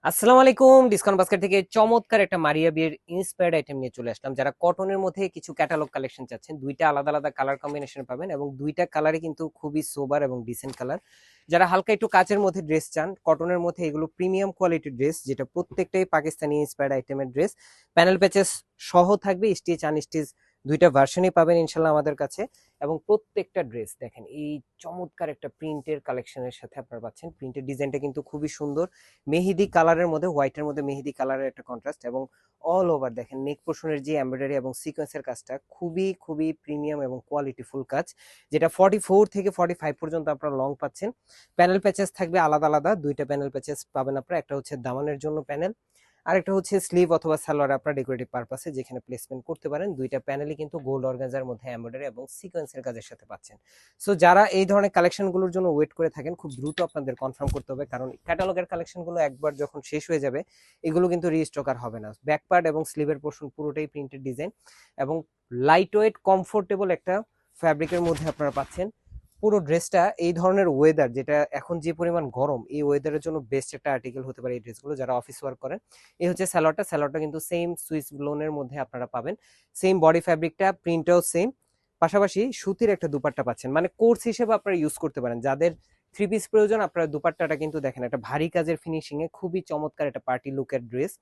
আসসালামু আলাইকুম। Discount basket থেকে চমৎকার একটা মারিয়া বিয়ের ইন্সপায়ার্ড আইটেম নিয়ে চলে আসলাম। যারা কটনের মধ্যে কিছু ক্যাটালগ কালেকশন চাচ্ছেন, দুইটা আলাদা আলাদা কালার কম্বিনেশন পাবেন এবং দুইটা কালারই কিন্তু খুবই সোবার এবং ডিসেন্ট কালার। যারা হালকা একটু কাচের মধ্যে ড্রেস চান, কটনের মধ্যে এগুলো প্রিমিয়াম কোয়ালিটির ড্রেস, যেটা প্রত্যেকটাই পাকিস্তানি ইন্সপায়ার্ড আইটেমের ড্রেস। প্যানেল প্যাচেস সহ থাকবে, স্টিচ আনস্টিচ দুইটা ভার্সনই পাবেন ইনশাল্লাহ আমাদের কাছে। এবং প্রত্যেকটা ড্রেস দেখেন এই চমৎকার একটা প্রিন্টের কালেকশনের সাথে আপনারা পাচ্ছেন। প্রিন্টের ডিজাইনটা কিন্তু খুবই সুন্দর, মেহেদি কালারের মধ্যে, হোয়াইটের মধ্যে মেহেদি কালারের একটা কন্ট্রাস্ট, এবং অল ওভার দেখেন নেক পোর্শনের যে এমব্রয়ডারি এবং সিকোয়েন্সের কাজটা খুবই খুবই প্রিমিয়াম এবং কোয়ালিটিফুল কাজ, যেটা 44 থেকে 45 পর্যন্ত আপনারা লং পাচ্ছেন। প্যানেল প্যাচেস থাকবে আলাদা আলাদা, দুইটা প্যানেল প্যাচেস পাবেন আপনারা। একটা হচ্ছে দামানের জন্য প্যানেল, আরেকটা হচ্ছে স্লিভ অথবা সালোয়ার আপনার ডেকোরেটিভ পারপাসে যেখানে প্লেসমেন্ট করতে পারেন। দুইটা প্যানেলই কিন্তু গোল্ড অর্গানজার মধ্যে এমব্রয়ডারি এবং সিকোয়েন্সের কাজের সাথে পাচ্ছেন। সো যারা এই ধরনের কালেকশনগুলোর জন্য ওয়েট করে থাকেন, খুব দ্রুত আপনাদের কনফার্ম করতে হবে, কারণ ক্যাটালগের কালেকশনগুলো একবার যখন শেষ হয়ে যাবে এগুলো কিন্তু রিস্টক আর হবে না। ব্যাক পার্ট এবং স্লিভের পোর্শন পুরোটাই প্রিন্টেড ডিজাইন এবং লাইট ওয়েট কমফোর্টেবল একটা ফ্যাব্রিকের মধ্যে আপনারা পাচ্ছেন। পুরো ড্রেসটা এই ধরনের ওয়েদার, যেটা এখন যে পরিমাণ গরম, এই ওয়েদারের জন্য বেস্ট একটা আর্টিকেল হতে পারে এই ড্রেসগুলো যারা অফিস ওয়ার্ক করেন। এই হচ্ছে স্যালোয়ারটা, স্যালোয়ারটা কিন্তু সেম সুইস ব্লোনের মধ্যে আপনারা পাবেন। সেম বডি ফ্যাব্রিকটা, প্রিন্টটাও সেম। পাশাপাশি সুতির একটা দুপাট্টা পাচ্ছেন, মানে কোর্স হিসেবে আপনারা ইউজ করতে পারেন। যাদের থ্রি পিস প্রয়োজন, আপনারা দুপাট্টাটা কিন্তু দেখেন একটা ভারী কাজের ফিনিশিং এ খুবই চমৎকার একটা পার্টি লুকের ড্রেস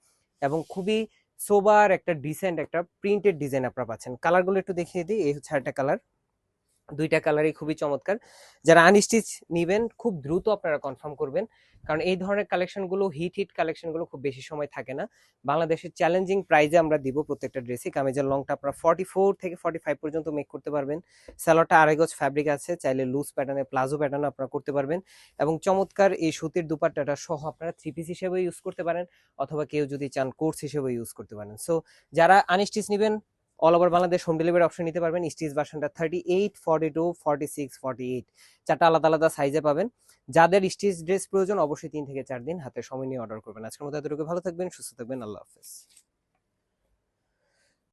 এবং খুবই সোবার একটা ডিসেন্ট একটা প্রিন্টেড ডিজাইন আপনারা পাচ্ছেন। কালারগুলো একটু দেখিয়ে দিই। এই হচ্ছে একটা কালার, দুইটা কালারই খুবই চমৎকার। যারা আনস্টিচ নিবেন খুব দ্রুত আপনারা কনফার্ম করবেন, কারণ এই ধরনের কালেকশনগুলো হিট কালেকশনগুলো খুব বেশি সময় থাকে না। বাংলাদেশের চ্যালেঞ্জিং প্রাইজে আমরা দিব প্রত্যেকটা ড্রেসই। কামিজের লংটা আপনারা 44 থেকে 45 পর্যন্ত মেক করতে পারবেন। স্যালোয়ারটা আড়াই গজ ফ্যাব্রিক আছে, চাইলে লুজ প্যাটার্নে প্লাজো প্যাটার্নে আপনারা করতে পারবেন। এবং চমৎকার এই সুতির দুপাট্টাটা সহ আপনারা থ্রি পিস হিসেবে ইউজ করতে পারেন, অথবা কেউ যদি চান কোর্স হিসেবে ইউজ করতে পারেন। সো যারা আনস্টিচ নিবেন, all over Bangladesh home delivery option নিতে পারবেন। স্টিচ ভার্সনটা 38, 42, 46, 48 চারটা আলাদা আলাদা সাইজে পাবেন। যাদের স্টিচ ড্রেস প্রয়োজন অবশ্যই 3 থেকে 4 দিন হাতে সময় নিয়ে অর্ডার করবেন। আজকের মতো এতটুকু, ভালো থাকবেন, সুস্থ থাকবেন, আল্লাহ হাফেজ।